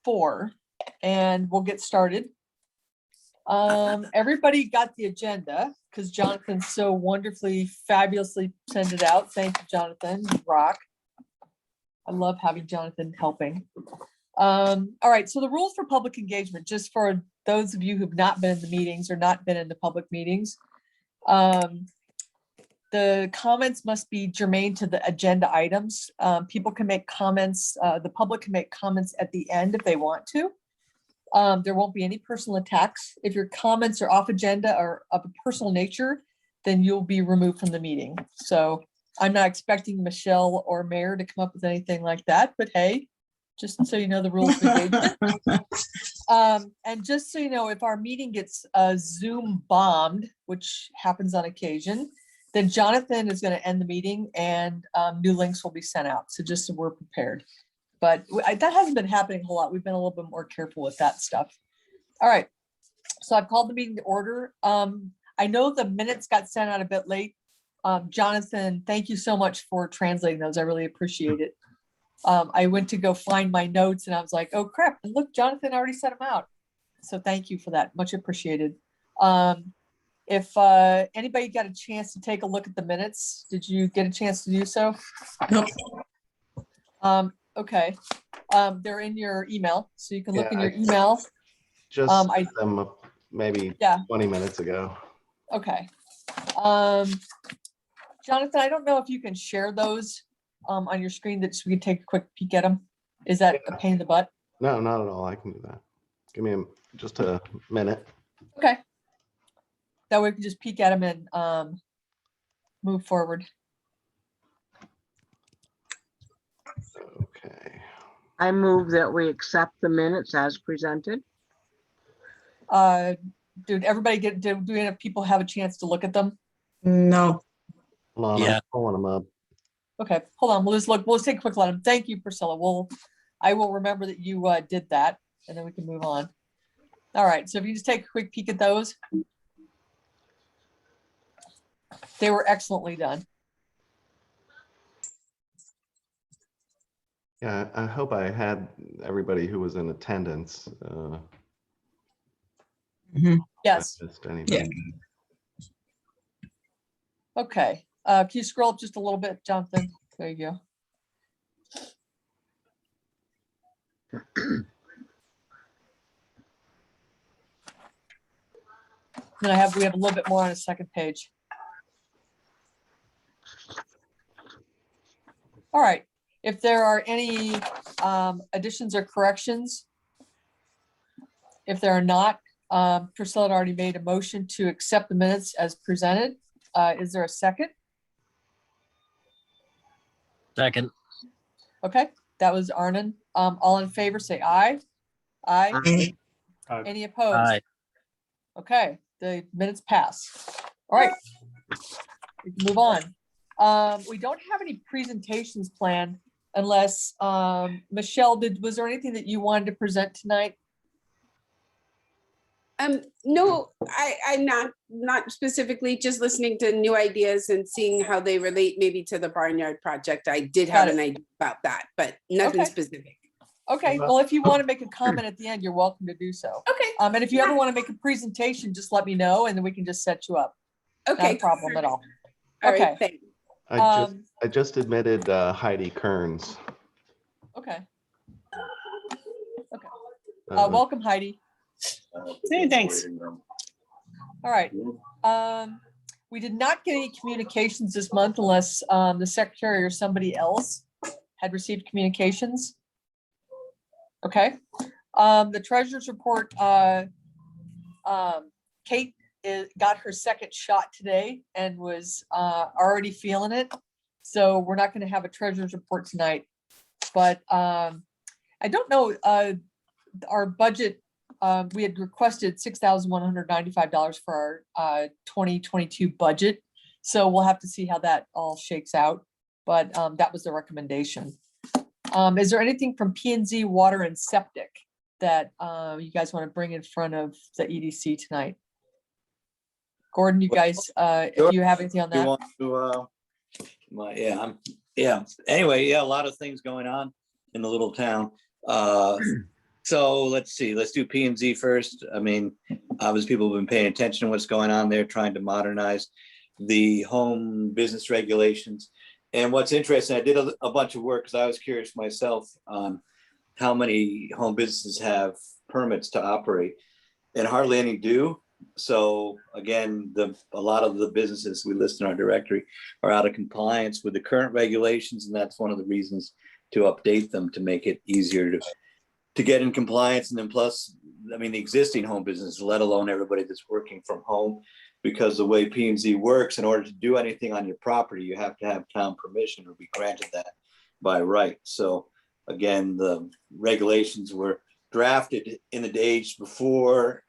4 and we'll get started. Everybody got the agenda because Jonathan so wonderfully, fabulously sent it out. Thank you, Jonathan. You rock. I love having Jonathan helping. All right, so the rules for public engagement, just for those of you who've not been in the meetings or not been in the public meetings. The comments must be germane to the agenda items. People can make comments, the public can make comments at the end if they want to. There won't be any personal attacks. If your comments are off agenda or of a personal nature, then you'll be removed from the meeting. So I'm not expecting Michelle or Mayor to come up with anything like that, but hey, just so you know the rules of engagement. And just so you know, if our meeting gets Zoom bombed, which happens on occasion, then Jonathan is going to end the meeting and new links will be sent out. So just so we're prepared. But that hasn't been happening a whole lot. We've been a little bit more careful with that stuff. All right. So I've called the meeting to order. I know the minutes got sent out a bit late. Jonathan, thank you so much for translating those. I really appreciate it. I went to go find my notes and I was like, oh crap, and look, Jonathan already sent them out. So thank you for that. Much appreciated. If anybody got a chance to take a look at the minutes, did you get a chance to do so? Nope. Okay. They're in your email, so you can look in your email. Just them maybe 20 minutes ago. Okay. Jonathan, I don't know if you can share those on your screen that so we can take a quick peek at them. Is that a pain in the butt? No, not at all. I can do that. Give me just a minute. Okay. That way we can just peek at them and move forward. Okay. I move that we accept the minutes as presented. Did everybody do any of people have a chance to look at them? No. Hold on, I'm pulling them up. Okay, hold on. We'll just look. We'll just take a quick look at them. Thank you, Priscilla. I will remember that you did that, and then we can move on. All right. So if you just take a quick peek at those, they were excellently done. Yeah, I hope I had everybody who was in attendance. Yes. Yeah. Okay. Can you scroll up just a little bit, Jonathan? There you go. Then we have a little bit more on the second page. All right. If there are any additions or corrections, if there are not, Priscilla had already made a motion to accept the minutes as presented. Is there a second? Second. Okay, that was Arnon. All in favor, say aye. Aye. Aye. Any opposed? Aye. Okay, the minutes pass. All right, we can move on. We don't have any presentations planned unless, Michelle, was there anything that you wanted to present tonight? No, I'm not specifically, just listening to new ideas and seeing how they relate maybe to the barnyard project. I did have an idea about that, but nothing specific. Okay, well, if you want to make a comment at the end, you're welcome to do so. Okay. And if you ever want to make a presentation, just let me know and then we can just set you up. Okay. Not a problem at all. All Okay. right, thanks. I just admitted Heidi Kearns. Okay. Okay. Welcome, Heidi. Hey, thanks. All right. We did not get any communications this month unless the secretary or somebody else had received communications. Okay. The treasurer's report, Kate got her second shot today and was already feeling it. So we're not going to have a treasurer's report tonight. But I don't know, our budget, we had requested $6,195 for our 2022 budget. So we'll have to see how that all shakes out. But that was the recommendation. Is there anything from P&Z Water and Septic that you guys want to bring in front of the EDC tonight? Gordon, you guys, if you have anything on that? You want to, Anyway, a lot of things going on in the little town. So let's see, let's do P and Z first. I mean, obviously people have been paying attention to what's going on there, trying to modernize the home business regulations. And what's interesting, I did a bunch of work because I was curious myself on how many home businesses have permits to operate, and hardly any do. So again, a lot of the businesses we list in our directory are out of compliance with the current regulations, and that's one of the reasons to update them to make it easier to get in compliance. And then plus, I mean, the existing home business, let alone everybody that's working from home, because the way P and Z works, in order to do anything on your property, you have to have town permission or be granted that by right. So again, the regulations were drafted in the days before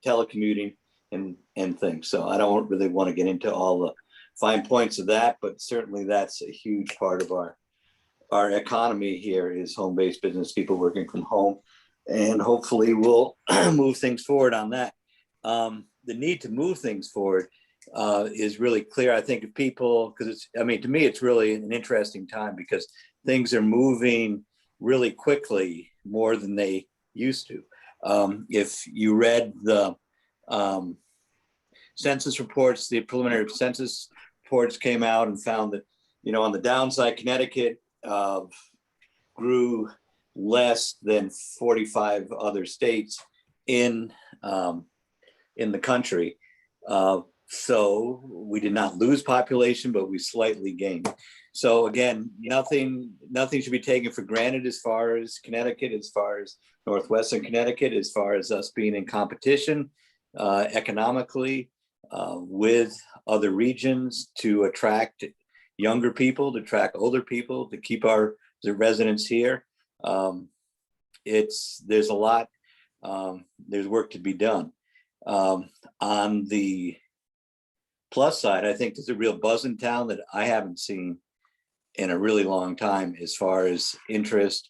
telecommuting and things. So I don't really want to get into all the fine points of that, but certainly that's a huge part of our economy here is home-based business, people working from home, and hopefully we'll move things forward on that. The need to move things forward is really clear. I think if people, because it's, I mean, to me, it's really an interesting time because things are moving really quickly, more than they used to. If you read the census reports, the preliminary census reports came out and found that, you know, on the downside, Connecticut grew less than 45 other states in the country. So we did not lose population, but we slightly gained. So again, nothing should be taken for granted as far as Connecticut, as far as Northwestern Connecticut, as far as us being in competition economically with other regions to attract younger people, to attract older people, to keep the residents here. There's a lot, there's work to be done. On the plus side, I think there's a real buzz in town that I haven't seen in a really long time as far as interest.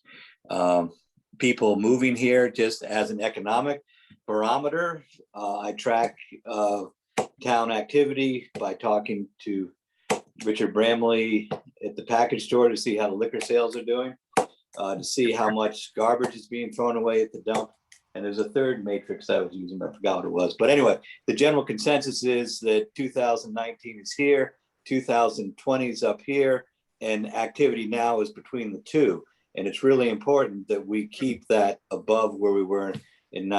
People moving here just as an economic barometer. I track town activity by talking to Richard Bramley at the package store to see how the liquor sales are doing, to see how much garbage is being thrown away at the dump. And there's a third matrix I was using, but I forgot what it was. But anyway, the general consensus is that 2019 is here, 2020 is up here, and activity now is between the two. And it's really important that we keep that above where we were in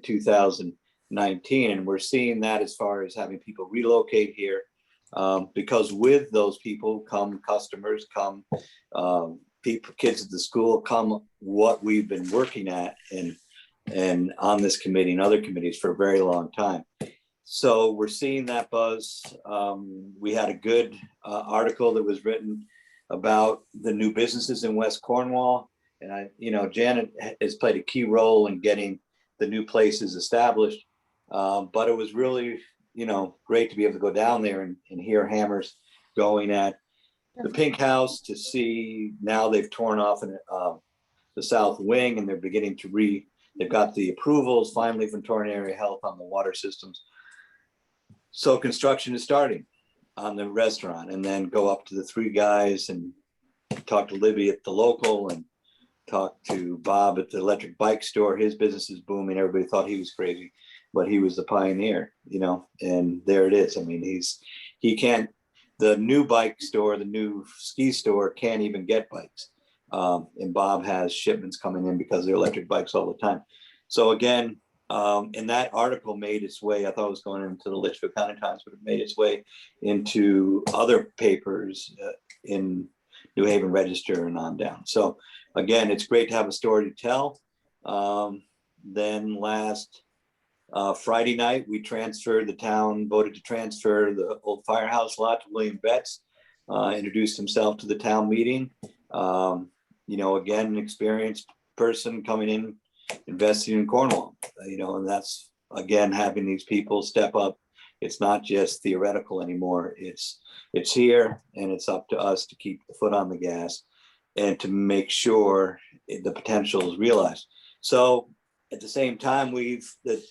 2019. And we're seeing that as far as having people relocate here, because with those people come customers, come people, kids at the school, come what we've been working at and on this committee and other committees for a very long time. So we're seeing that buzz. We had a good article that was written about the new businesses in West Cornwall. And Janet has played a key role in getting the new places established. But it was really, great to be able to go down there and hear hammers going at the Pink House, to see now they've torn off the south wing and they're beginning to they've got the approvals finally from Torrent Area Health on the water systems. So construction is starting on the restaurant, and then go up to the Three Guys and talk to Libby at the local and talk to Bob at the electric bike store. His business is booming. Everybody thought he was crazy, but he was the pioneer, and there it is. I mean, the new bike store, the new ski store can't even get bikes. And Bob has shipments coming in because they're electric bikes all the time. So again, and that article made its way, I thought it was going into the Litchfield County Times, but it made its way into other papers in New Haven Register and on down. So again, it's great to have a story to tell. Then last Friday night, the town voted to transfer the old firehouse lot to William Betts, introduced himself to the town meeting. Again, an experienced person coming in, investing in Cornwall, and that's, again, having these people step up. It's not just theoretical anymore. It's here, and it's up to us to keep the foot on the gas and to make sure the potential is realized. So at the same time, the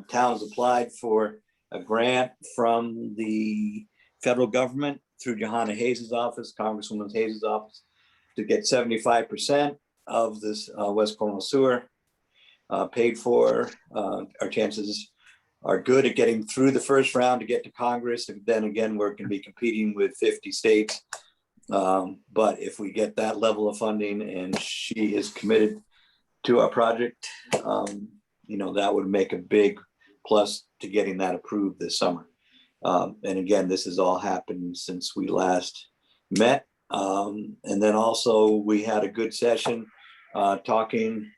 town's applied for a grant from the federal government through Johanna Hayes' office, Congresswoman Hayes' office, to get 75% of this West Cornwall sewer paid for, our chances are good at getting through the first round to get to Congress. And then again, we're going to be competing with 50 states. But if we get that level of funding and she is committed to our project, that would make a big plus to getting that approved this summer. And again, this has all happened since we last met. And then also we had a good session talking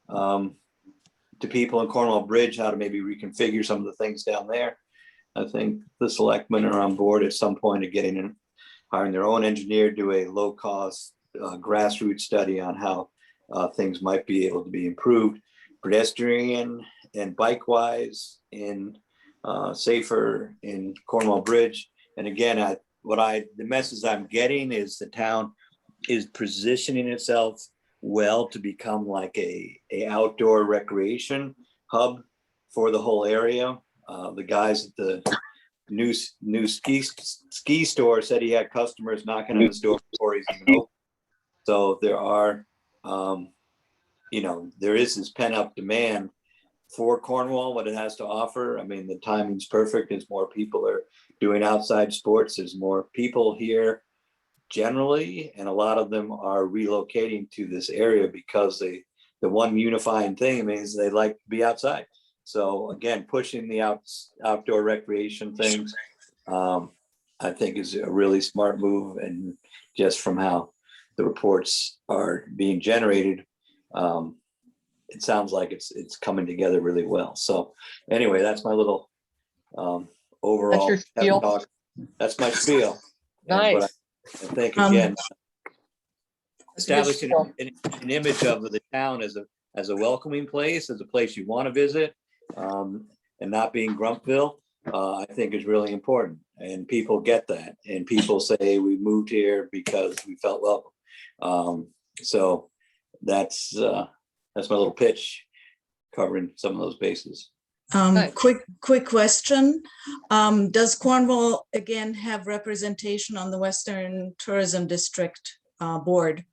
to people in Cornwall Bridge, how to maybe reconfigure some of the things down there. I think the selectmen are on board at some point of hiring their own engineer, do a low cost grassroots study on how things might be able to be improved, pedestrian and bike wise, in safer in Cornwall Bridge. And again, the message I'm getting is the town is positioning itself well to become like a outdoor recreation hub for the whole area. The guys at the new ski store said he had customers knocking on his door before he's even open. So there are, there is this pent up demand for Cornwall, what it has to offer. I mean, the timing's perfect as more people are doing outside sports. There's more people here generally, and a lot of them are relocating to this area because the one unifying thing means they like to be outside. So again, pushing the outdoor recreation things, I think is a really smart move. And just from how the reports are being generated, it sounds like it's coming together really well. So anyway, that's my little overall That's your spiel. talk. That's my spiel. Nice. I think again, That's a good establishing spiel. an image of the town as a welcoming place, as a place you want to visit, and not being Grumpville, I think is really important. And people get that. And people say we moved here because we felt welcome. So that's my little pitch, covering some of those bases. Nice. Quick question. Does Cornwall again have representation on the Western Tourism District board?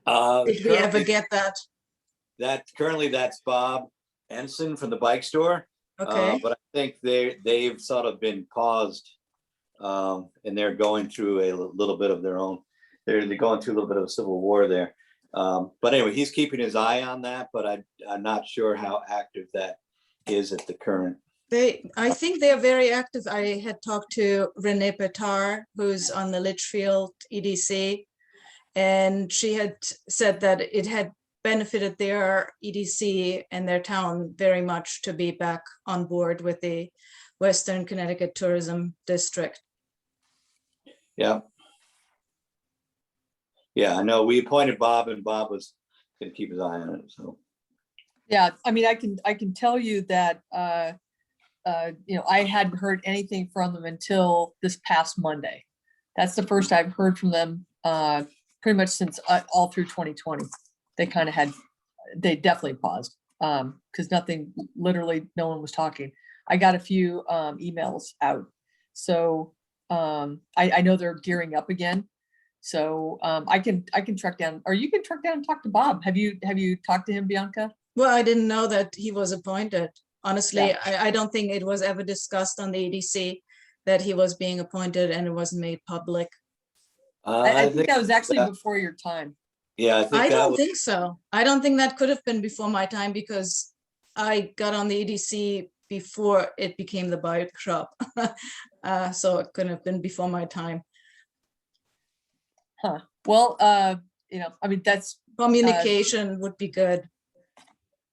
Did we ever get that? Currently that's Bob Ensign from the bike store. Okay. But I think they've sort of been paused, and they're going through a little bit of their own. They're going through a little bit of a civil war there. But anyway, he's keeping his eye on that, but I'm not sure how active that is at the current. I think they are very active. I had talked to Renee Petar, who's on the Litchfield EDC, and she had said that it had benefited their EDC and their town very much to be back on board with the Western Connecticut Tourism District. Yeah. Yeah, I know we appointed Bob, and Bob was going to keep his eye on it. So. Yeah, I mean, I can tell you that, I hadn't heard anything from them until this past Monday. That's the first I've heard from them pretty much since all through 2020. They definitely paused because literally no one was talking. I got a few emails out. So I know they're gearing up again. So I can track down, or you can track down and talk to Bob. Have you talked to him, Bianca? Well, I didn't know that he was appointed. Honestly, Yeah. I don't think it was ever discussed on the EDC that he was being appointed, and it wasn't made public. I think that was actually before your time. Yeah, I think I that don't was, think so. I don't think that could have been before my time, because I got on the EDC before it became the bike shop. So it couldn't have been before my time. Huh. Well, I mean, that's Communication would be good.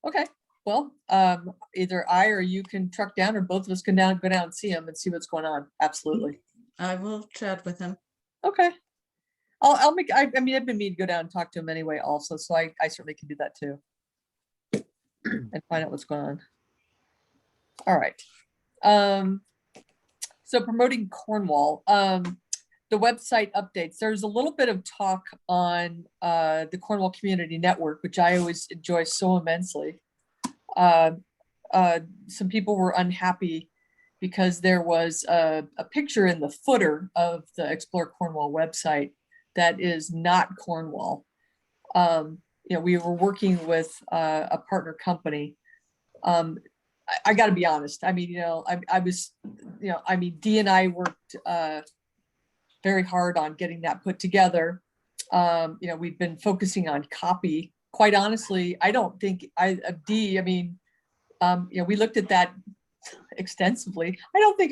okay. Well, either I or you can truck down, or both of us can go down and see him and see what's going on. Absolutely. I will chat with him. Okay. I'll make, I mean, I've been meaning to go down and talk to him anyway also, so I certainly can do that too. And find out what's going on. All right. So promoting Cornwall, the website updates, there's a little bit of talk on the Cornwall Community Network, which I always enjoy so immensely. Some people were unhappy because there was a picture in the footer of the Explore Cornwall website that is not Cornwall. we were working with a partner company. I got to be honest. I mean, I was, I mean, Dee and I worked very hard on getting that put together. We've been focusing on copy. Quite honestly, I don't think Dee, I mean, we looked at that extensively. I don't think,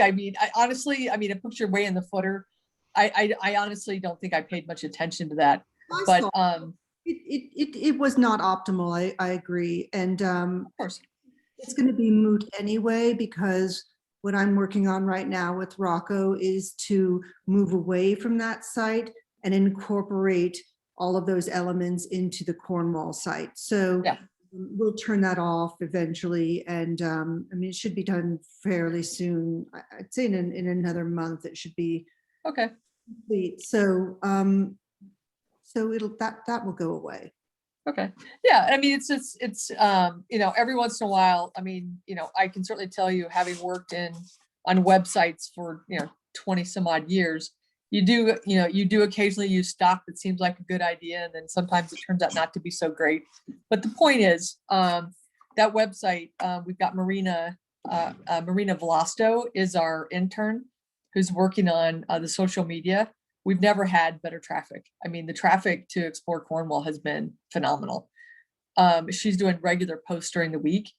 honestly, it puts your way in the footer. I honestly don't think I paid much attention to that, but it was not optimal. I agree. And of course, it's going to be moot anyway, because what I'm working on right now with Rocco is to move away from that site and incorporate all of those elements into the Cornwall site. So yeah. We'll turn that off eventually. And it should be done fairly soon. I'd say in another month, it should be Okay. complete. So, so that will go away. Okay. Yeah. I mean, it's every once in a while, I can certainly tell you, having worked on websites for, 20 some odd years, you do occasionally use stuff that seems like a good idea. And then sometimes it turns out not to be so great. But the point is, that website, we've got Marina Velosto is our intern who's working on the social media. We've never had better traffic. I mean, the traffic to Explore Cornwall has been phenomenal. She's doing regular posts during the week,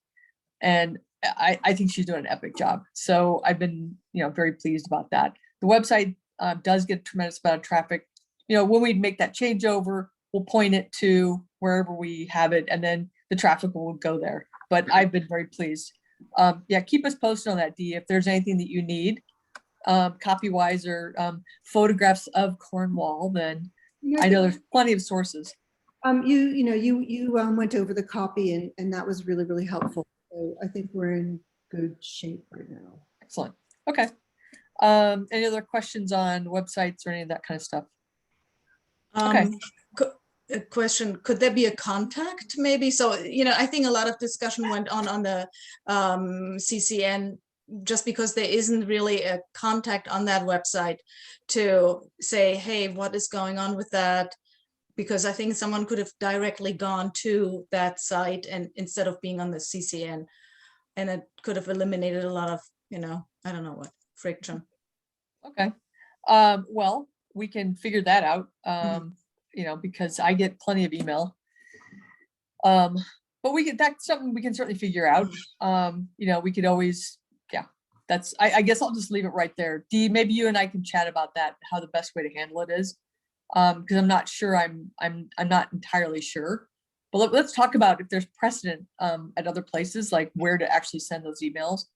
and I think she's doing an epic job. So I've been, very pleased about that. The website does get a tremendous amount of traffic. When we make that changeover, we'll point it to wherever we have it, and then the traffic will go there. But I've been very pleased. Yeah, keep us posted on that, Dee. If there's anything that you need, copy-wise or photographs of Cornwall, then I know there's plenty of sources. You went over the copy and that was really, really helpful. So I think we're in good shape right now. Excellent. Okay. Any other questions on websites or any of that kind of stuff? Okay. A question, could there be a contact maybe? So, I think a lot of discussion went on the CCN, just because there isn't really a contact on that website to say, hey, what is going on with that? Because I think someone could have directly gone to that site and instead of being on the CCN, and it could have eliminated a lot of, I don't know what, friction. Okay. Well, we can figure that out, because I get plenty of email. But that's something we can certainly figure out. We could always, I guess I'll just leave it right there. Dee, maybe you and I can chat about that, how the best way to handle it is. Because I'm not sure, I'm not entirely sure. But let's talk about if there's precedent at other places, like where to actually send those emails.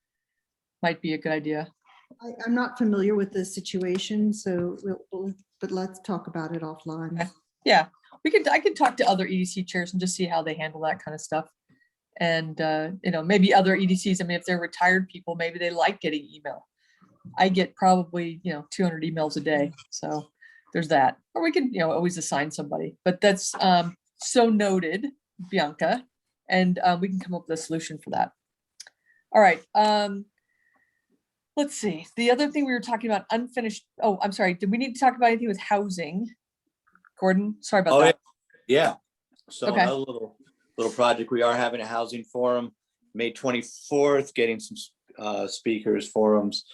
Might be a good idea. I'm not familiar with the situation, so but let's talk about it offline. Okay. Yeah, I could talk to other EDC chairs and just see how they handle that kind of stuff. And maybe other EDCs, if they're retired people, maybe they like getting email. I get probably 200 emails a day, so there's that. Or we can always assign somebody. But that's so noted, Bianca, and we can come up with a solution for that. All right. Let's see. The other thing we were talking about, unfinished. Oh, I'm sorry. Did we need to talk about anything with housing? Gordon, sorry about that. Yeah. So Okay. another little project. We are having a housing forum May 24th, getting some speakers, forums.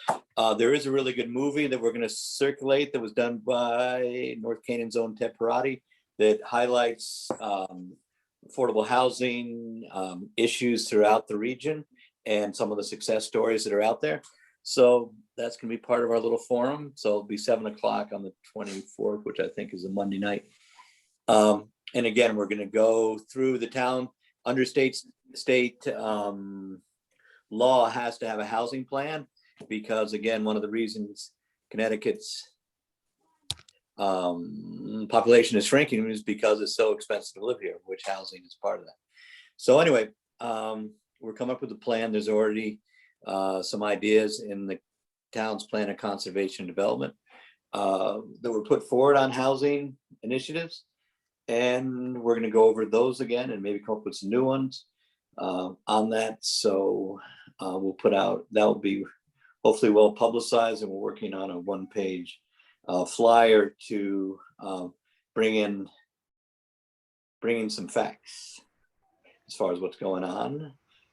There is a really good movie that we're going to circulate that was done by North Canaan's own Ted Parati that highlights affordable housing issues throughout the region and some of the success stories that are out there. So that's going to be part of our little forum. So it'll be 7 o'clock on the 24th, which I think is a Monday night. And again, we're going to go through the town. Under state law has to have a housing plan because, again, one of the reasons Connecticut's population is shrinking is because it's so expensive to live here, which housing is part of that. So anyway, we're coming up with a plan. There's already some ideas in the town's plan of conservation and development that were put forward on housing initiatives. And we're going to go over those again and maybe come up with some new ones on that. So we'll put out, that will be hopefully well publicized, and we're working on a one-page flyer to bring in bringing some facts as far as what's going on,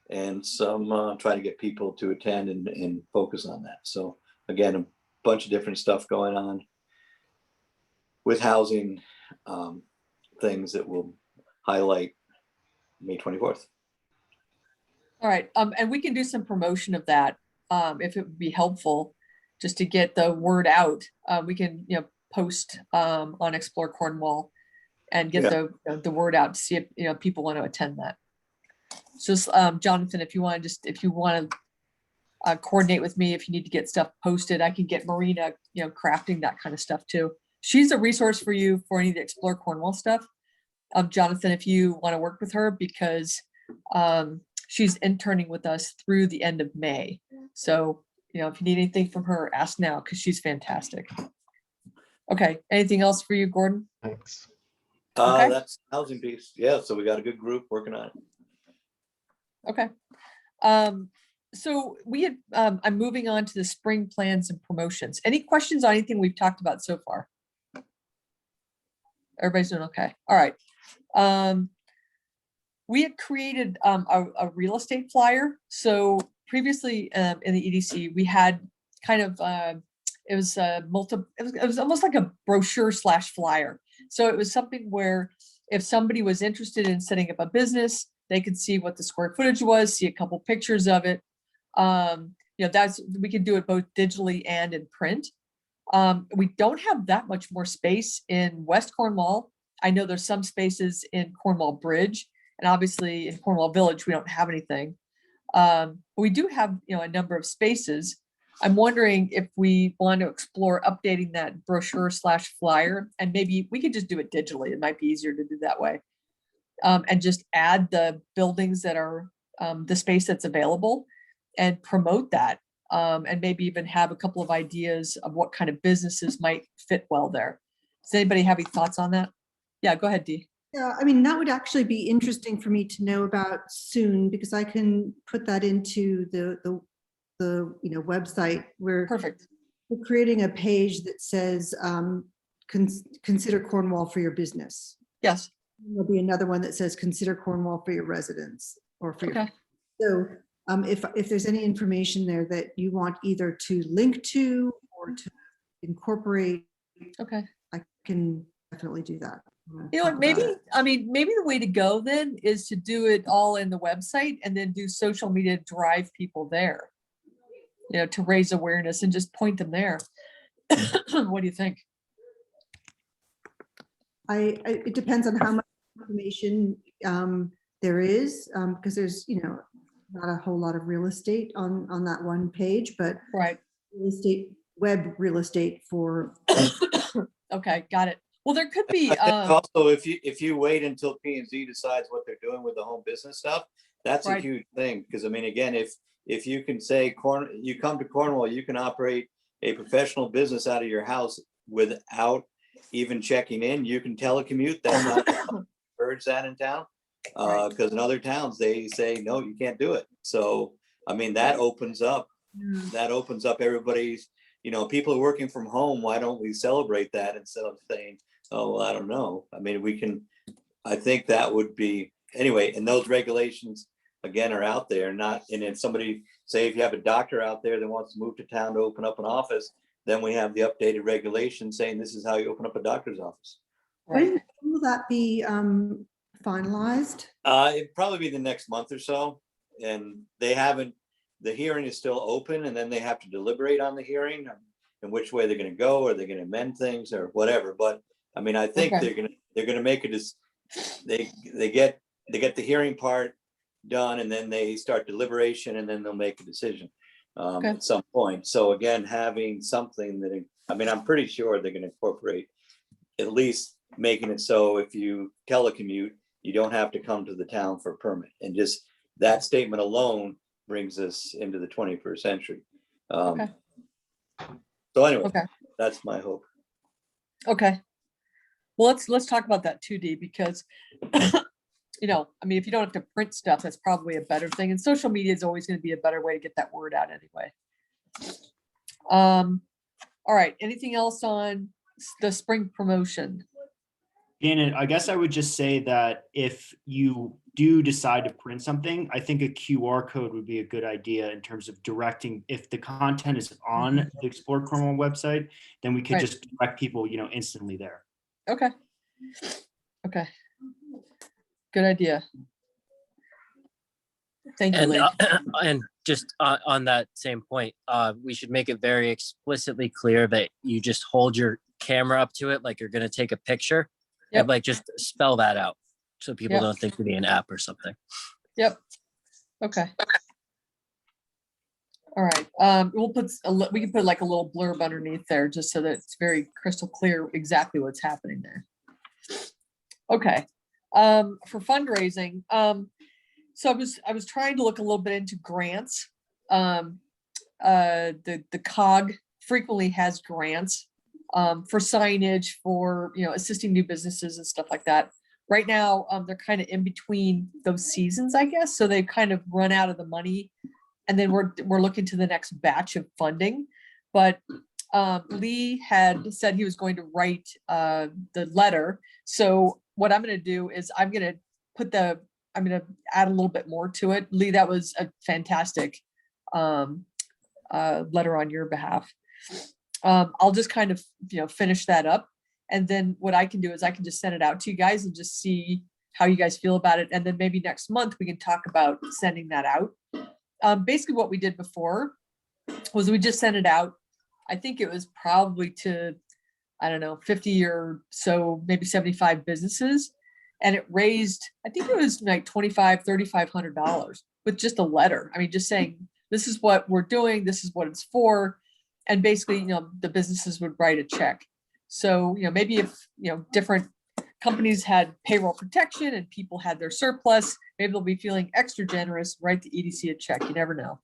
and some try to get people to attend and focus on that. So again, a bunch of different stuff going on with housing, things that will highlight May 24th. All right, and we can do some promotion of that, if it would be helpful, just to get the word out. We can, post on Explore Cornwall and get the word out to see if people want to attend that. So, Jonathan, if you want to coordinate with me, if you need to get stuff posted, I can get Marina, crafting that kind of stuff too. She's a resource for you for any of the Explore Cornwall stuff. Jonathan, if you want to work with her, because she's interning with us through the end of May. So, if you need anything from her, ask now, because she's fantastic. Okay, anything else for you, Gordon? Thanks. Okay. That's housing piece. Yeah, so we got a good group working on it. Okay. So we had, I'm moving on to the spring plans and promotions. Any questions on anything we've talked about so far? Everybody's doing okay. All right. We had created a real estate flyer. So previously in the EDC, we had kind of, it was almost like a brochure / flyer. So it was something where if somebody was interested in setting up a business, they could see what the square footage was, see a couple pictures of it. We can do it both digitally and in print. We don't have that much more space in West Cornwall. I know there's some spaces in Cornwall Bridge, and obviously in Cornwall Village, we don't have anything. But we do have, a number of spaces. I'm wondering if we want to explore updating that brochure / flyer, and maybe we could just do it digitally. It might be easier to do that way. And just add the buildings that are the space that's available and promote that. And maybe even have a couple of ideas of what kind of businesses might fit well there. Does anybody have any thoughts on that? Yeah, go ahead, Dee. Yeah, I mean, that would actually be interesting for me to know about soon, because I can put that into the website where Perfect. we're creating a page that says consider Cornwall for your business. Yes. There'll be another one that says consider Cornwall for your residents or for Okay. your. So if there's any information there that you want either to link to or to incorporate, Okay. I can definitely do that. Maybe the way to go then is to do it all in the website and then do social media to drive people there, to raise awareness and just point them there. What do you think? It depends on how much information there is, because there's, not a whole lot of real estate on that one page, but Right. real estate for. Okay, got it. Well, there could be. Also, if you wait until P&Z decides what they're doing with the home business stuff, that's a Right. huge thing. Because I mean, again, if you can say you come to Cornwall, you can operate a professional business out of your house without even checking in. You can telecommute. That's not urge that in town. Because in other towns they say no, you can't do it. So I mean that opens up everybody's, people are working from home. Why don't we celebrate that instead of saying, oh, well, I don't know. I mean, I think that would be anyway. And those regulations again are out there. And if somebody say if you have a doctor out there that wants to move to town to open up an office, then we have the updated regulation saying this is how you open up a doctor's office. Right. When will that be finalized? It'd probably be the next month or so. And the hearing is still open, and then they have to deliberate on the hearing and which way they're going to go. Are they going to amend things or whatever? But I mean, I think Okay. they're going to make it as they get the hearing part done, and then they start deliberation, and then they'll make a decision at some point. So again, having something that, I mean, I'm pretty sure they're going to incorporate at least making it so if you telecommute, you don't have to come to the town for a permit. And just that statement alone brings us into the 21st century. So anyway, that's my hope. Okay. Well, let's talk about that 2D, because I mean, if you don't have to print stuff, that's probably a better thing. And social media is always going to be a better way to get that word out anyway. All right. Anything else on the spring promotion? Janet, I guess I would just say that if you do decide to print something, I think a QR code would be a good idea in terms of directing. If the content is on the Explore Cornwall website, then we could Right. just direct people, instantly there. Okay. Okay. Good idea. Thank you, And Lee. and just on that same point, we should make it very explicitly clear that you just hold your camera up to it like you're going to take a picture, Yep. and like just spell that out so people Yep. don't think you need an app or something. Yep. Okay. All right. We can put like a little blurb underneath there just so that it's very crystal clear exactly what's happening there. Okay. For fundraising, so I was trying to look a little bit into grants. The COG frequently has grants for signage, for assisting new businesses and stuff like that. Right now, they're kind of in between those seasons, I guess. So they've kind of run out of the money, and then we're looking to the next batch of funding. But Lee had said he was going to write the letter. So what I'm going to do is I'm going to add a little bit more to it. Lee, that was a fantastic letter on your behalf. I'll just kind of finish that up, and then what I can do is I can just send it out to you guys and just see how you guys feel about it, and then maybe next month we can talk about sending that out. Basically what we did before was we just sent it out. I think it was probably to, I don't know, 50 or so, maybe 75 businesses. And it raised, I think it was like $3,500 with just a letter. I mean, just saying, this is what we're doing, this is what it's for. And basically, the businesses would write a check. So, maybe if, different companies had payroll protection and people had their surplus, maybe they'll be feeling extra generous, write the EDC a check, you never know.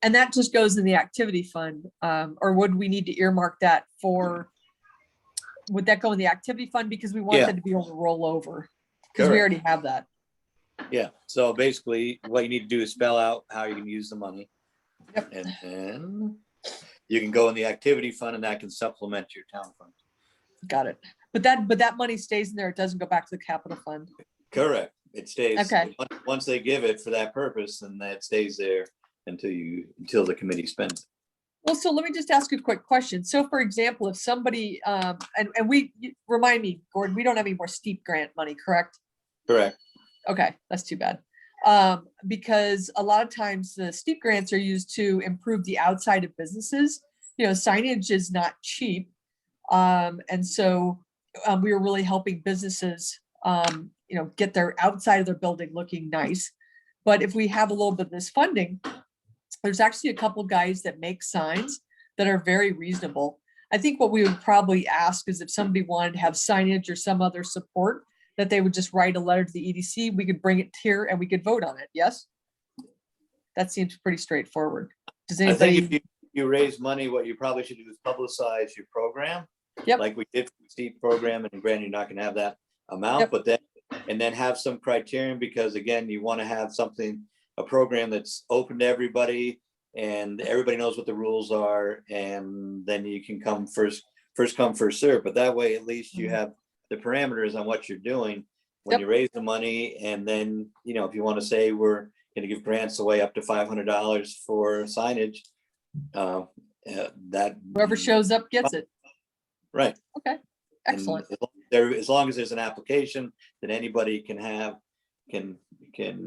And that just goes in the activity fund. Or would we need to earmark that would that go in the activity fund? Because we want Yeah. that to be able to roll over, because we Correct. already have that. Yeah, so basically what you need to do is spell out how you can use the money. Yep. And then you can go in the activity fund, and that can supplement your town fund. Got it. But that money stays in there. It doesn't go back to the capital fund. Correct. It stays. Okay. Once they give it for that purpose, then that stays there until the committee spends it. Well, so let me just ask you a quick question. So for example, if somebody, remind me, Gordon, we don't have any more steep grant money, correct? Correct. Okay, that's too bad. Because a lot of times the steep grants are used to improve the outside of businesses. Signage is not cheap. And so we were really helping businesses, get their outside of their building looking nice. But if we have a little bit of this funding, there's actually a couple guys that make signs that are very reasonable. I think what we would probably ask is if somebody wanted to have signage or some other support, that they would just write a letter to the EDC. We could bring it here and we could vote on it. Yes? That seems pretty straightforward. Does I think anybody? if you raise money, what you probably should do is publicize your program. Yep. Like we did for the steep program, and granted, you're not gonna have that amount, Yep. but then have some criterion, because again, you want to have a program that's open to everybody and everybody knows what the rules are, and then you can come first come, first serve. But that way, at least you have the parameters on what you're doing when Yep. you raise the money. And then, if you want to say we're going to give grants away up to $500 for signage, that Whoever shows up gets it. right. Okay, And excellent. as long as there's an application that anybody can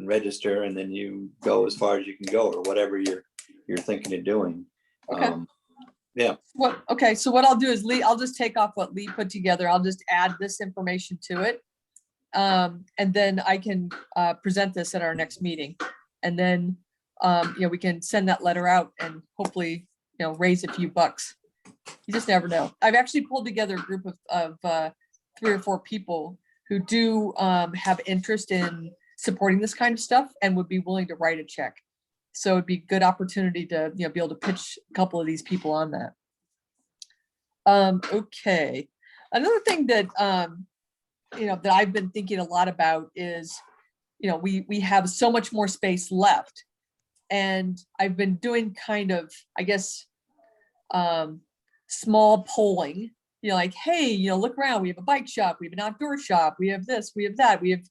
register, and then you go as far as you can go, or whatever you're thinking of doing. Okay. Yeah. So what I'll do is I'll just take off what Lee put together. I'll just add this information to it. And then I can present this at our next meeting. And then, we can send that letter out and hopefully, raise a few bucks. You just never know. I've actually pulled together a group of 3 or 4 people who do have interest in supporting this kind of stuff and would be willing to write a check. So it'd be a good opportunity to, be able to pitch a couple of these people on that. Okay. Another thing that, that I've been thinking a lot about is, we have so much more space left. And I've been doing kind of, I guess, small polling like, hey, look around, we have a bike shop, we have an outdoor shop, we have this, we have that, we have,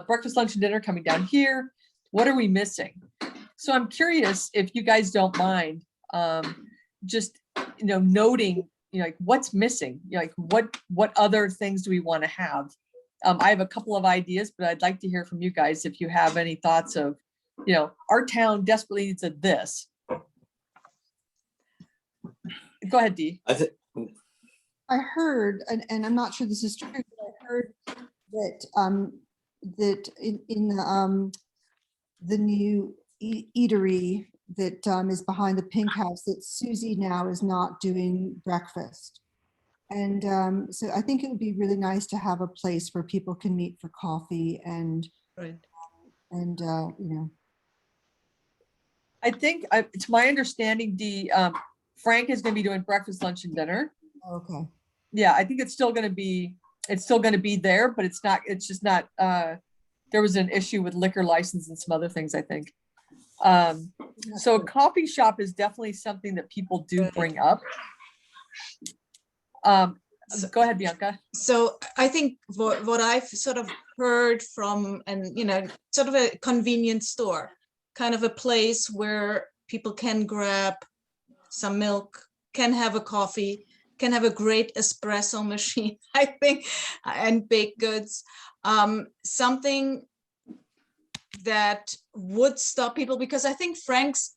breakfast, lunch and dinner coming down here. What are we missing? So I'm curious if you guys don't mind, just, noting, like what's missing, like what other things do we want to have? I have a couple of ideas, but I'd like to hear from you guys if you have any thoughts of, our town desperately needs a this. Go ahead, Dee. I heard, and I'm not sure this is true, but I heard that that in the new eatery that is behind the Pink House, that Susie now is not doing breakfast. And so I think it would be really nice to have a place where people can meet for coffee and Right. I think, it's my understanding, Dee, Frank is going to be doing breakfast, lunch and dinner. Okay. Yeah, I think it's still going to be there, but it's just not, there was an issue with liquor license and some other things, I think. So a coffee shop is definitely something that people do bring up. Go ahead, Bianca. So I think what I've sort of heard from, and sort of a convenience store, kind of a place where people can grab some milk, can have a coffee, can have a great espresso machine, I think, and baked goods. Something that would stop people, because I think Frank's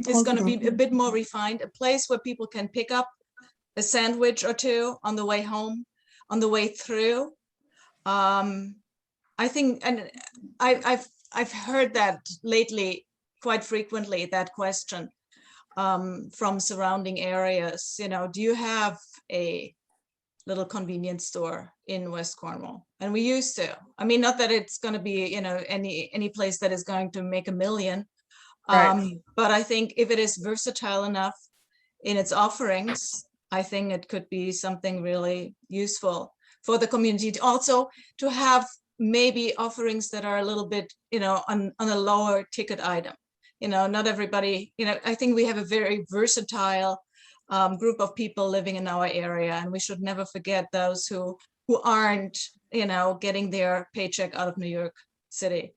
is going to be a bit more refined, a place where people can pick up a sandwich or two on the way home, on the way through. I think, and I've heard that lately quite frequently, that question from surrounding areas. Do you have a little convenience store in West Cornwall? And we used to. I mean, not that it's going to be any place that is going to make a million, Right. but I think if it is versatile enough in its offerings, I think it could be something really useful for the community. Also to have maybe offerings that are a little bit, on a lower ticket item. Not everybody, I think we have a very versatile group of people living in our area, and we should never forget those who aren't, getting their paycheck out of New York City.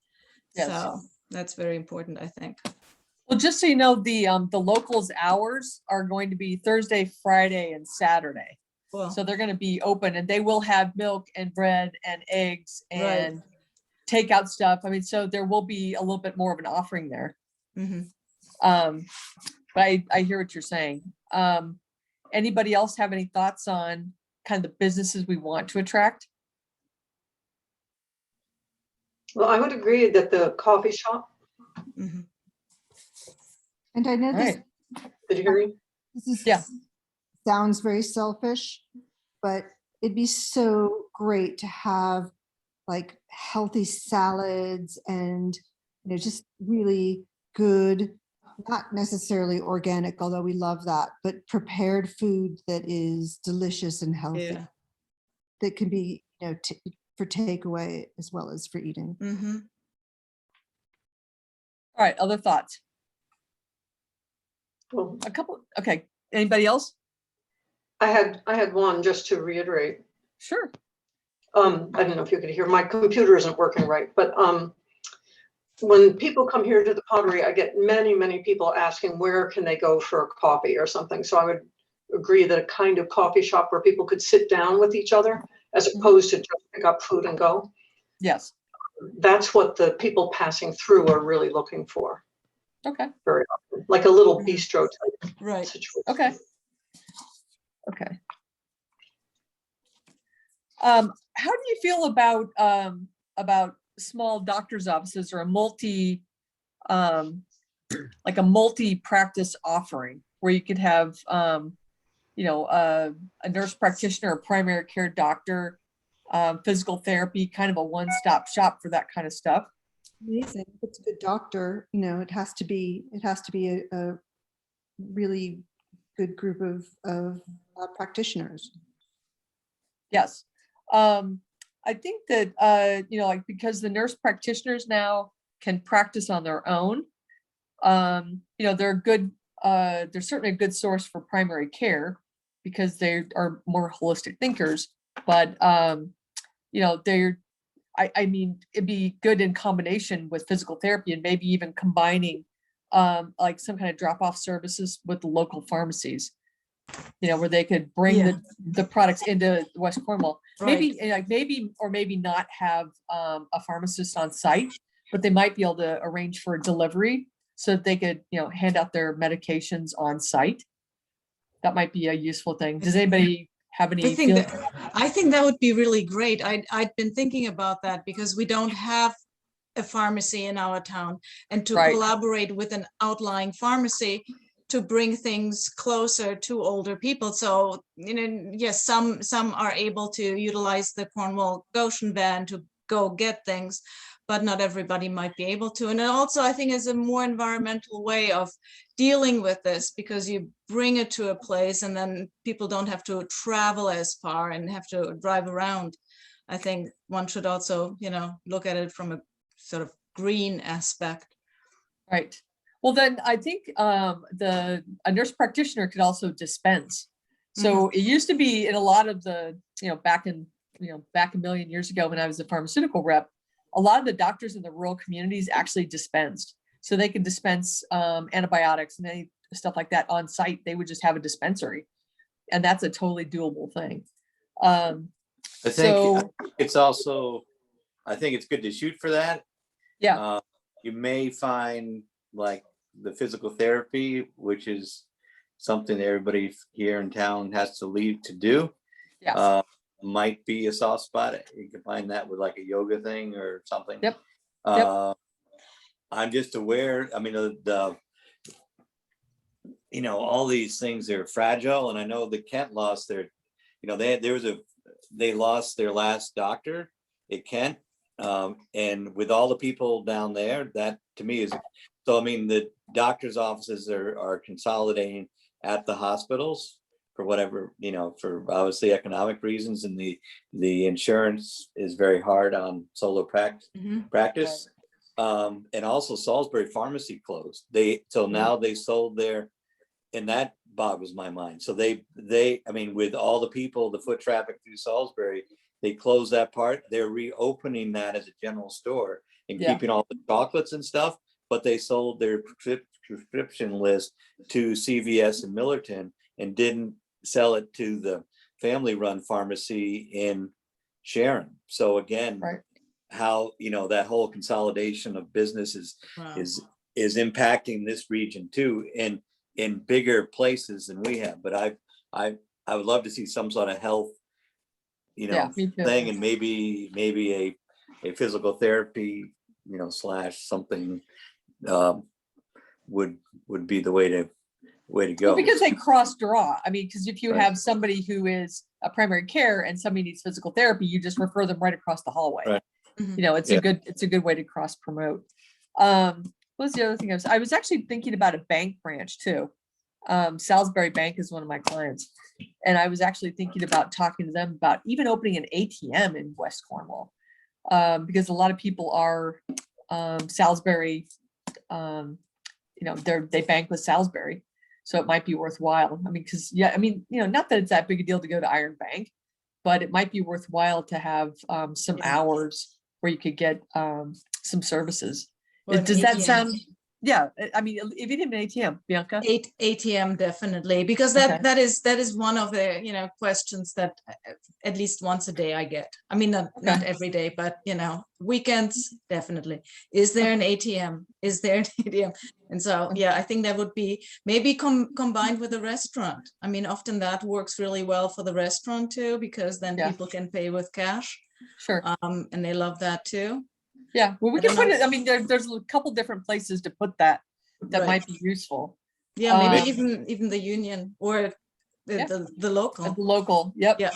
Yes. So that's very important, I think. Well, just so you know, the locals hours are going to be Thursday, Friday, and Saturday. Cool. So they're going to be open, and they will have milk and bread and eggs and takeout stuff. I mean, so there will be a little bit more of an offering there. Mhm. But I hear what you're saying. Anybody else have any thoughts on kind of the businesses we want to attract? Well, I would agree that the coffee shop. Mhm. And I know this, Right. Did you hear me? this is, Yeah. sounds very selfish, but it'd be so great to have like healthy salads and just really good, not necessarily organic, although we love that, but prepared food that is delicious and healthy. Yeah. That can be, for takeaway as well as for eating. Mhm. All right. Other thoughts? Well, A couple. Okay. Anybody else? I had one just to reiterate. Sure. I don't know if you could hear, my computer isn't working right, but when people come here to the Pottery, I get many people asking where can they go for a coffee or something. So I would agree that a kind of coffee shop where people could sit down with each other as opposed to just pick up food and go. Yes. That's what the people passing through are really looking for. Okay. Very often, like a little bistro type Right. situation. Okay. Okay. How do you feel about small doctor's offices or a multi-practice offering where you could have, a nurse practitioner, a primary care doctor, physical therapy, kind of a one-stop shop for that kind of stuff? Amazing. If it's a good doctor, it has to be a really good group of practitioners. Yes. I think that, because the nurse practitioners now can practice on their own, they're good, they're certainly a good source for primary care. because they are more holistic thinkers. But, you know, I mean, it'd be good in combination with physical therapy and maybe even combining like some kind of drop-off services with the local pharmacies, you know, where they could bring the products into West Cornwall. Maybe like or maybe not have a pharmacist on site, but they might be able to arrange for a delivery so that they could, you know, hand out their medications on site. That might be a useful thing. Does anybody have any? I think that would be really great. I'd been thinking about that because we don't have a pharmacy in our town, and to collaborate with an outlying pharmacy to bring things closer to older people. So, you know, yes, some are able to utilize the Cornwall Goshen van to go get things, but not everybody might be able to. And it also, I think, is a more environmental way of dealing with this, because you bring it to a place and then people don't have to travel as far and have to drive around. I think one should also, you know, look at it from a sort of green aspect. Right. Well, then I think a nurse practitioner could also dispense. So it used to be in a lot of the, you know, back a million years ago when I was a pharmaceutical rep, a lot of the doctors in the rural communities actually dispensed. So they could dispense antibiotics and any stuff like that on site. They would just have a dispensary. And that's a totally doable thing. I think it's also, I think it's good to shoot for that. Yeah. You may find like the physical therapy, which is something everybody here in town has to leave to do. Yeah. Might be a soft spot. You can find that with like a yoga thing or something. Yep. I'm just aware, I mean, you know, all these things are fragile, and I know that Kent lost their, you know, they lost their last doctor at Kent. And with all the people down there, that to me is, so I mean, the doctor's offices are consolidating at the hospitals for whatever, you know, for obviously economic reasons, and the insurance is very hard on solo practice. And also Salisbury Pharmacy closed. Now they sold their, and that boggles my mind. So they, I mean, with all the people, the foot traffic through Salisbury, they closed that part. They're reopening that as a general store and keeping all the chocolates and stuff, but they sold their prescription list to CVS in Millerton and didn't sell it to the family-run pharmacy in Sharon. So again, how, you know, that whole consolidation of businesses is impacting this region too, and in bigger places than we have. But I would love to see some sort of health, you know, thing, and maybe a physical therapy, you know, / something would be the way to go. Well, because they cross draw. I mean, because if you have somebody who is a primary care and somebody needs physical therapy, you just refer them right across the hallway. You know, it's a good way to cross promote. What was the other thing I was actually thinking about a bank branch too. Salisbury Bank is one of my clients, and I was actually thinking about talking to them about even opening an ATM in West Cornwall, because a lot of people are Salisbury, you know, they bank with Salisbury, so it might be worthwhile. I mean, because you know, not that it's that big a deal to go to Iron Bank, but it might be worthwhile to have some hours where you could get some services. Does that sound? Yeah, I mean, if you didn't have an ATM, Bianca. ATM definitely, because that is one of the, you know, questions that at least once a day I get. I mean, not every day, but you know, weekends definitely. Is there an ATM? Is there an ATM? And so I think that would be maybe combined with a restaurant. I mean, often that works really well for the restaurant too, because then people can pay with cash. Sure. And they love that too. Yeah, well, we can put it, I mean, there's a couple different places to put that might be useful. Yeah, maybe even the union or the local. The local, yep. Yeah.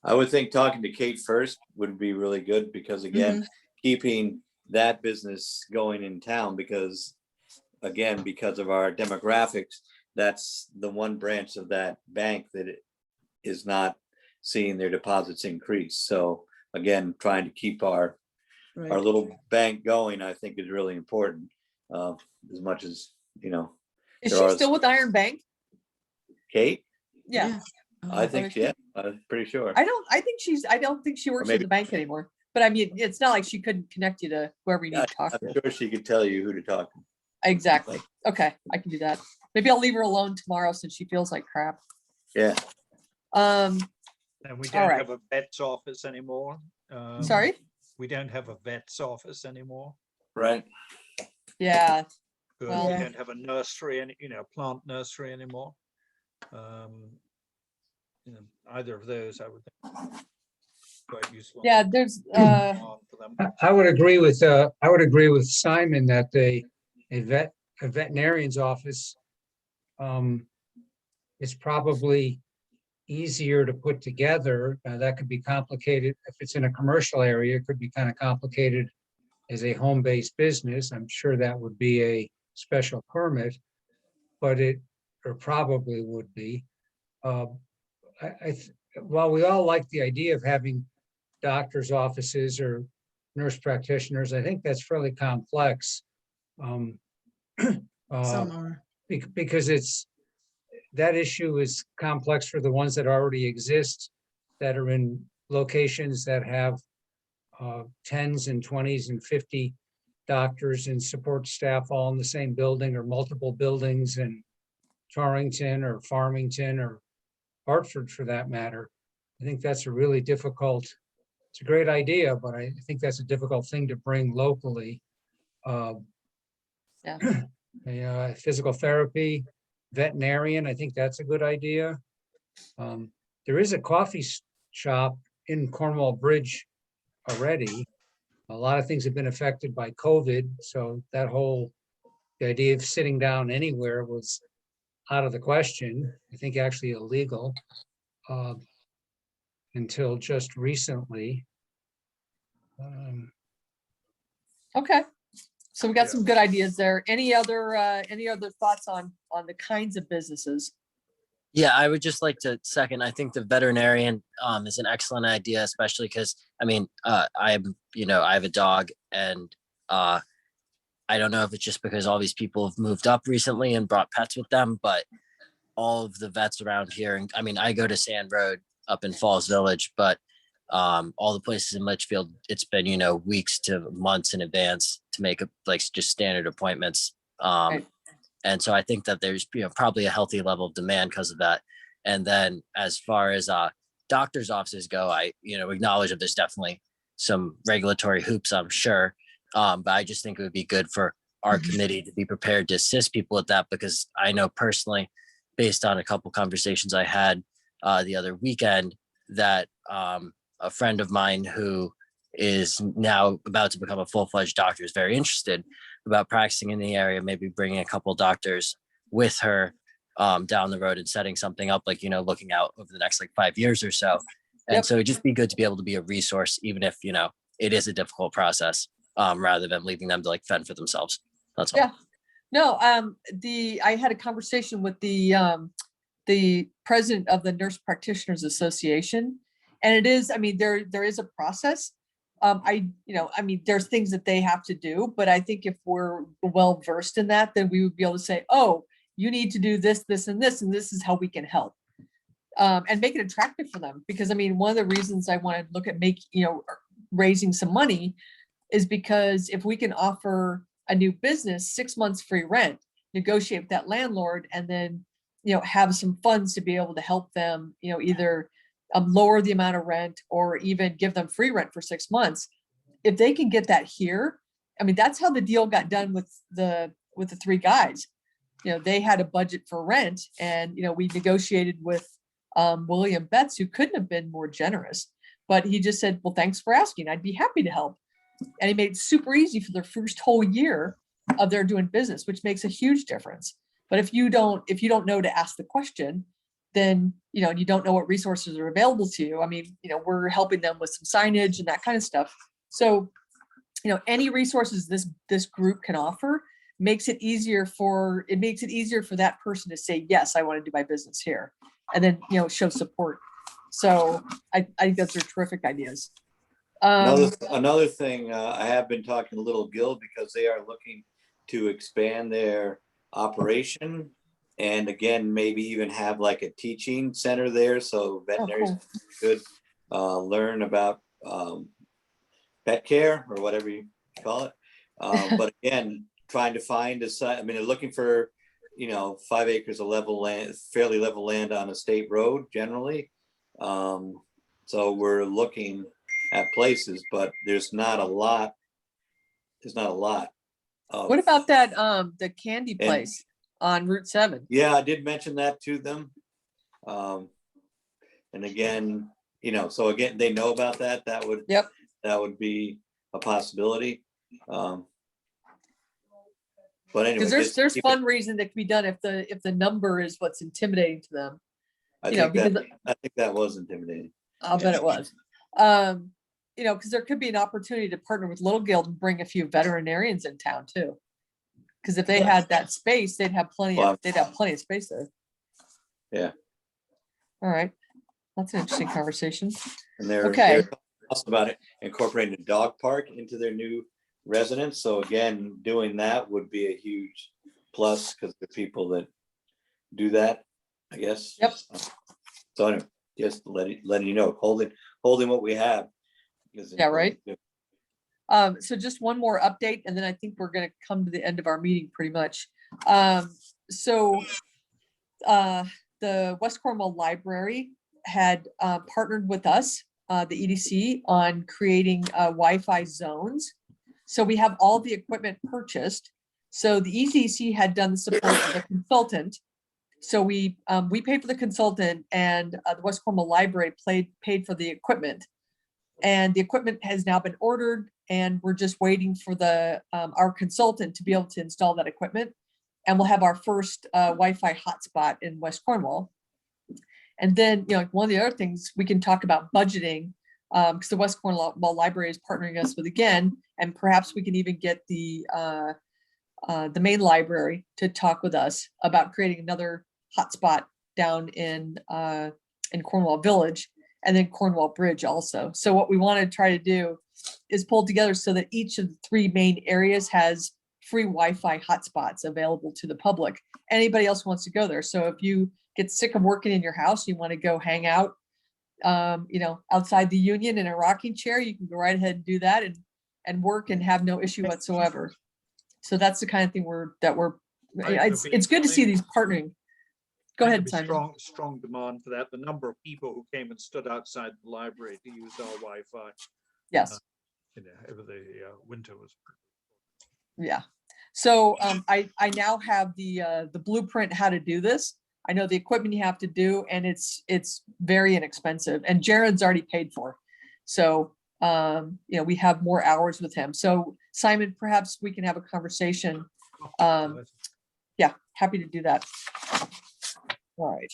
I would think talking to Kate first would be really good, because again, keeping that business going in town, because again, because of our demographics, that's the one branch of that bank that is not seeing their deposits increase. So again, trying to keep our little bank going, I think is really important. As much as, you know. Is she still with Iron Bank? Kate? Yeah. I think, yeah, I'm pretty sure. I don't think she works at maybe- the bank anymore, but I mean, it's not like she couldn't connect you to whoever you need to talk I'm to. sure she could tell you who to talk to. Exactly. Okay, I can do that. Maybe I'll leave her alone tomorrow since she feels like crap. Yeah. Um, And we All don't right. have a vet's office anymore. sorry? We don't have a vet's office anymore. Right. Yeah, Good. Well- We Yeah. don't have a nursery, any, plant nursery anymore. Either of those, I would think, quite useful. yeah, there's, For them. I would agree with Simon that a veterinarian's office is probably easier to put together. That could be complicated. If it's in a commercial area, it could be kind of complicated as a home-based business. I'm sure that would be a special permit, but or probably would be. While we all like the idea of having doctors' offices or nurse practitioners, I think that's fairly complex. Some are. Because that issue is complex for the ones that already exist, that are in locations that have 10s and 20s and 50 doctors and support staff all in the same building, or multiple buildings in Torrington or Farmington or Hartford for that matter. I think that's a really difficult, it's a great idea, but I think that's a difficult thing to bring locally. Physical therapy, veterinarian, I think that's a good idea. There is a coffee shop in Cornwall Bridge already. A lot of things have been affected by COVID, so the idea of sitting down anywhere was out of the question. I think actually illegal until just recently. okay. So we got Yeah. some good ideas there. Any other thoughts on the kinds of businesses? Yeah, I would just like to second. I think the veterinarian is an excellent idea, especially because I have a dog, and I don't know if it's just because all these people have moved up recently and brought pets with them, but all of the vets around here, and I go to Sand Road up in Falls Village, but all the places in Litchfield, it's been weeks to months in advance to make just standard appointments. Right. And so I think that there's probably a healthy level of demand because of that. And then as far as doctors' offices go, I acknowledge that there's definitely some regulatory hoops, I'm sure. But I just think it would be good for our committee to be prepared to assist people with that, because I know personally, based on a couple conversations I had the other weekend, that a friend of mine who is now about to become a full-fledged doctor is very interested about practicing in the area, maybe bringing a couple doctors with her down the road and setting something up, looking out over the next 5 years or so. And Yep. so it'd just be good to be able to be a resource, even if, it is a difficult process, rather than leaving them to fend for themselves. That's all. Yeah. No, I had a conversation with the president of the Nurse Practitioners Association, and it is, there is a process. There's things that they have to do, but I think if we're well versed in that, then we would be able to say, oh, you need to do this, this, and this, and this is how we can help. And make it attractive for them, because one of the reasons I want to look at raising some money is because if we can offer a new business 6 months free rent, negotiate with that landlord, and then have some funds to be able to help them either lower the amount of rent or even give them free rent for 6 months. If they can get that here, that's how the deal got done with the 3 guys. They had a budget for rent, and we negotiated with William Betts, who couldn't have been more generous, but he just said, well, thanks for asking, I'd be happy to help. And he made it super easy for their first whole year of their doing business, which makes a huge difference. But if you don't know to ask the question, then you don't know what resources are available to you. We're helping them with some signage and that kind of stuff. So any resources this group can offer makes it easier for that person to say, yes, I want to do my business here, and then show support. So I think those are terrific ideas. Another thing, I have been talking to Little Gill because they are looking to expand their operation And again, maybe even have like a teaching center there, so veterinaries could learn about pet care or whatever you call it. But again, trying to find a site, I mean, they're looking for, 5 acres of level land, fairly level land on a state road generally. So we're looking at places, but there's not a lot. What about that, the candy place on Route 7? Yeah, I did mention that to them. And again, so again, they know about that. That would be a possibility. But anyway, Because there's fundraising that can be done if the number is what's intimidating to them. I think that was intimidating. I'll bet it was. Because there could be an opportunity to partner with Little Guild and bring a few veterinarians in town too. Because if they had that space, they'd have plenty of space there. Yeah. All right. That's an interesting conversation. And they're also about incorporating a dog park into their new residence. So again, doing that would be a huge plus because the people that do that, I guess. Yep. So anyway, just letting you know, holding what we have. Yeah, right. So just one more update, and then I think we're going to come to the end of our meeting pretty much. The West Cornwall Library had partnered with us, the EDC, on creating Wi-Fi zones. So we have all the equipment purchased. So the EDC had done the support of a consultant. So we paid for the consultant, and the West Cornwall Library paid for the equipment. And the equipment has now been ordered, and we're just waiting for our consultant to be able to install that equipment. And we'll have our first Wi-Fi hotspot in West Cornwall. And then, one of the other things we can talk about budgeting, because the West Cornwall Library is partnering us with again, and perhaps we can even get the main library to talk with us about creating another hotspot down in Cornwall Village, and then Cornwall Bridge also. So what we want to try to do is pull together so that each of the 3 main areas has free Wi-Fi hotspots available to the public. Anybody else wants to go there. So if you get sick of working in your house, you want to go hang out, outside the Union in a rocking chair, you can go right ahead and do that and work and have no issue whatsoever. So that's the kind of thing it's good to see these partnering. Go ahead, Simon. Strong demand for that. The number of people who came and stood outside the library to use our Wi-Fi. Yes. Over the winter was. Yeah. So I now have the blueprint how to do this. I know the equipment you have to do, and it's very inexpensive, and Jared's already paid for. So we have more hours with him. So Simon, perhaps we can have a conversation. Yeah, happy to do that. All right.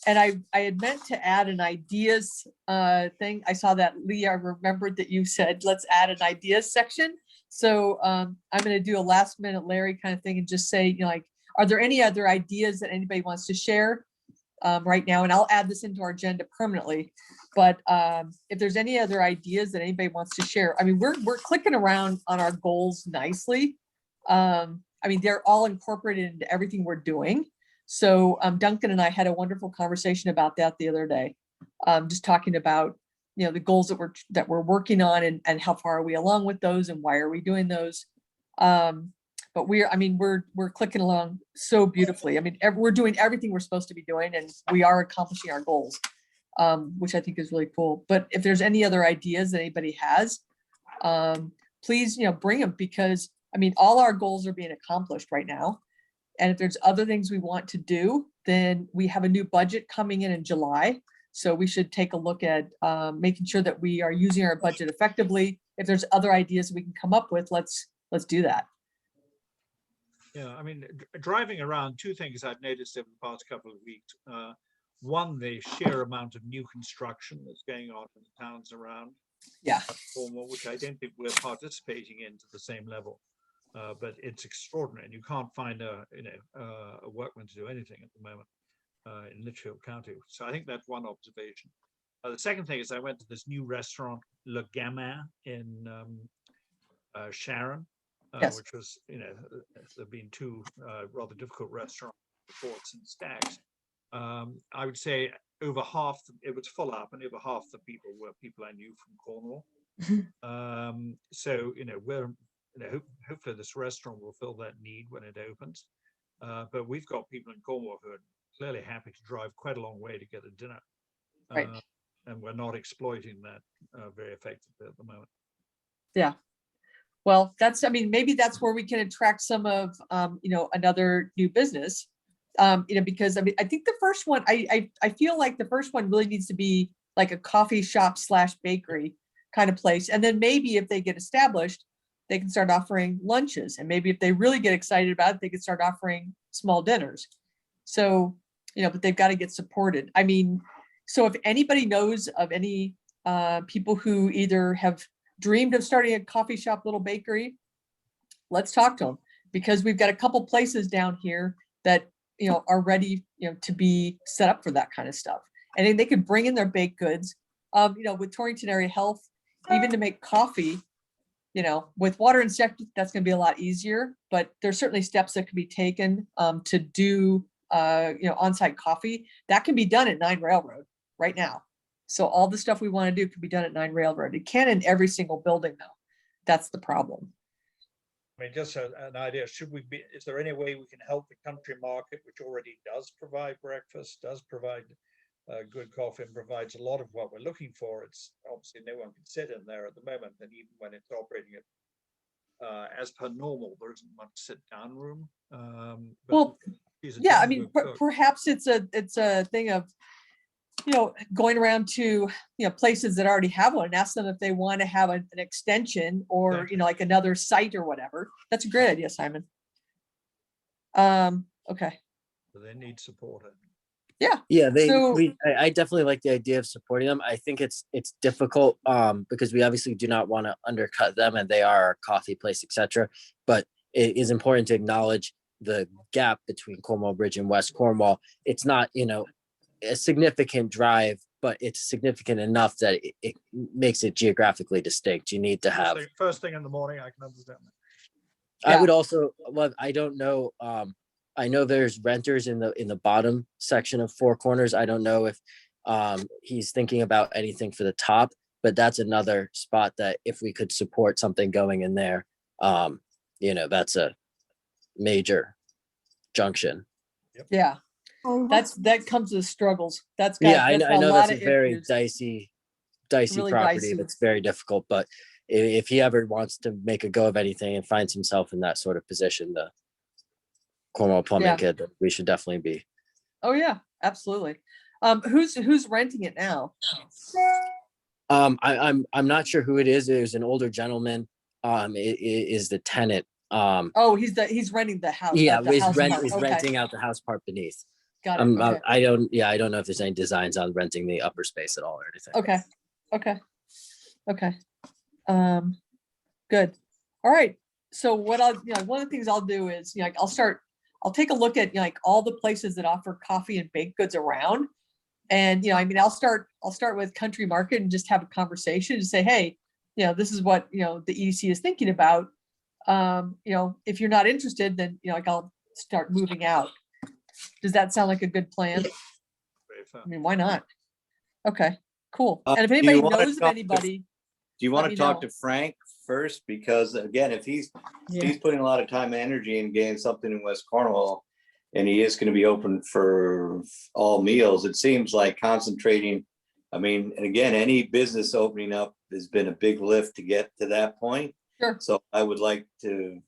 And I had meant to add an ideas thing. I saw that, Lee, I remembered that you said, let's add an ideas section. So I'm going to do a last minute Larry kind of thing and just say, are there any other ideas that anybody wants to share right now? And I'll add this into our agenda permanently. But if there's any other ideas that anybody wants to share, I mean, we're clicking around on our goals nicely. I mean, they're all incorporated into everything we're doing. So Duncan and I had a wonderful conversation about that the other day, just talking about, the goals that we're working on and how far are we along with those and why are we doing those. But we're clicking along so beautifully. I mean, we're doing everything we're supposed to be doing, and we are accomplishing our goals, which I think is really cool. But if there's any other ideas that anybody has, please, bring them, because I mean, all our goals are being accomplished right now. And if there's other things we want to do, then we have a new budget coming in July. So we should take a look at making sure that we are using our budget effectively. If there's other ideas we can come up with, let's do that. Yeah, I mean, driving around, 2 things I've noticed over the past couple of weeks. One, the sheer amount of new construction that's going on in the towns around. Yeah. Cornwall, which I don't think we're participating in to the same level. But it's extraordinary, and you can't find a workman to do anything at the moment in Litchfield County. So I think that's one observation. The second thing is I went to this new restaurant, Le Gamin, in Sharon, Yes. which was, there've been two rather difficult restaurant reports and stacks. I would say over half, it was full up, and over half the people were people I knew from Cornwall. So, we're, hopefully this restaurant will fill that need when it opens. But we've got people in Cornwall who are clearly happy to drive quite a long way to get a dinner. Right. And we're not exploiting that very effectively at the moment. Yeah. Well, maybe that's where we can attract some of, another new business. Because I think the first one, I feel like the first one really needs to be like a coffee shop / bakery kind of place. And then maybe if they get established, they can start offering lunches. And maybe if they really get excited about it, they can start offering small dinners. So, but they've got to get supported. So if anybody knows of any people who either have dreamed of starting a coffee shop, little bakery, let's talk to them, because we've got a couple places down here that, are ready, to be set up for that kind of stuff. And then they could bring in their baked goods, with Torrington Area Health, even to make coffee, with water and stuff, that's going to be a lot easier, but there's certainly steps that can be taken to do, on-site coffee. That can be done at 9 Railroad right now. So all the stuff we want to do can be done at 9 Railroad. It can in every single building though. That's the problem. Just an idea, is there any way we can help the country market, which already does provide breakfast, does provide good coffee, and provides a lot of what we're looking for? It's obviously no one can sit in there at the moment, and even when it's operating at as per normal, there isn't much sit down room. Well, yeah, perhaps it's a thing of, going around to, places that already have one and ask them if they want to have an extension or, like another site or whatever. That's a great idea, Simon. Okay. So they need support. Yeah. Yeah, I definitely like the idea of supporting them. I think it's difficult because we obviously do not want to undercut them, and they are a coffee place, etc. But it is important to acknowledge the gap between Cornwall Bridge and West Cornwall. It's not, a significant drive, but it's significant enough that it makes it geographically distinct. You need to have first thing in the morning. I can understand that. I would also, well, I don't know. I know there's renters in the bottom section of Four Corners. I don't know if he's thinking about anything for the top, but that's another spot that if we could support something going in there, that's a major junction. Yeah. That comes with struggles. That's got, yeah, I know that's a very issues. dicey Really property dicey. that's very difficult, but if he ever wants to make a go of anything and finds himself in that sort of position, the Cornwall plumbing kid, we should definitely be. Oh yeah, absolutely. Who's renting it now? I'm not sure who it is. There's an older gentleman. Is the tenant. He's renting the house. Yeah, the house part. he's renting out the house part beneath. Got it. Okay. I don't know if there's any designs on renting the upper space at all or anything. Okay. Good. All right. So what one of the things I'll do is, I'll take a look at, all the places that offer coffee and baked goods around. And, I'll start with Country Market and just have a conversation and say, hey, this is what, the EDC is thinking about. If you're not interested, then, I'll start moving out. Does that sound like a good plan? Why not? Okay, cool. And if anybody knows of anybody. Do you want to talk to Frank first? Because again, if he's putting a lot of time and energy in getting something in West Cornwall, and he is going to be open for all meals, it seems like concentrating. And again, any business opening up has been a big lift to get to that point. Sure. So I would like to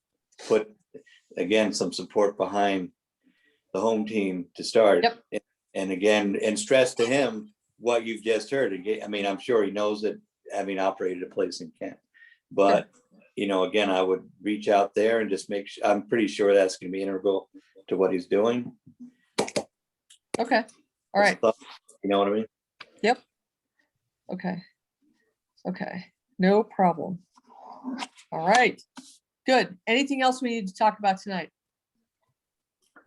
put, again, some support behind the home team to start. Yep. And again, and stress to him what you've just heard. I'm sure he knows that having operated a place in Kent, but again, I would reach out there and just make sure. I'm pretty sure that's going to be integral to what he's doing. Okay. All right. You know what I mean? Yep. Okay. No problem. All right. Good. Anything else we need to talk about tonight?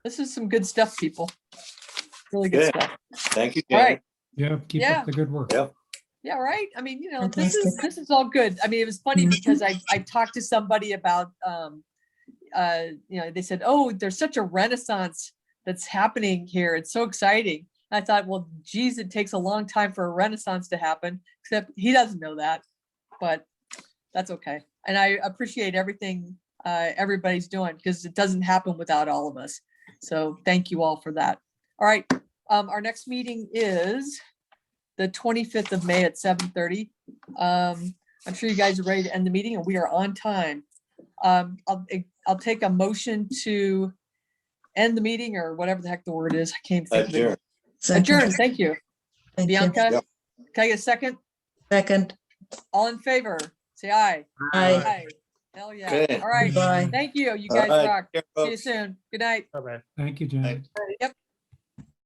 This is some good stuff, people. Really good stuff. Thank you. All right. Yeah, keep up the good work. Yeah, right. This is all good. It was funny because I talked to somebody about they said, oh, there's such a renaissance that's happening here. It's so exciting. I thought, well, geez, it takes a long time for a renaissance to happen, except he doesn't know that, but that's okay. And I appreciate everything everybody's doing, because it doesn't happen without all of us. So thank you all for that. All right. Our next meeting is the 25th of May at 7:30. I'm sure you guys are ready to end the meeting, and we are on time. I'll take a motion to end the meeting, or whatever the heck the word is. I can't think of it. Adjourn. Thank you. Thank you. Bianca, Yep. can I get a second? Second. All in favor, say aye. Aye. Aye. Hell yeah. Okay. All right. Bye. Thank you. You All guys right. rock. Take care, See you folks. soon. Good night. Thank you, Jen. Yep.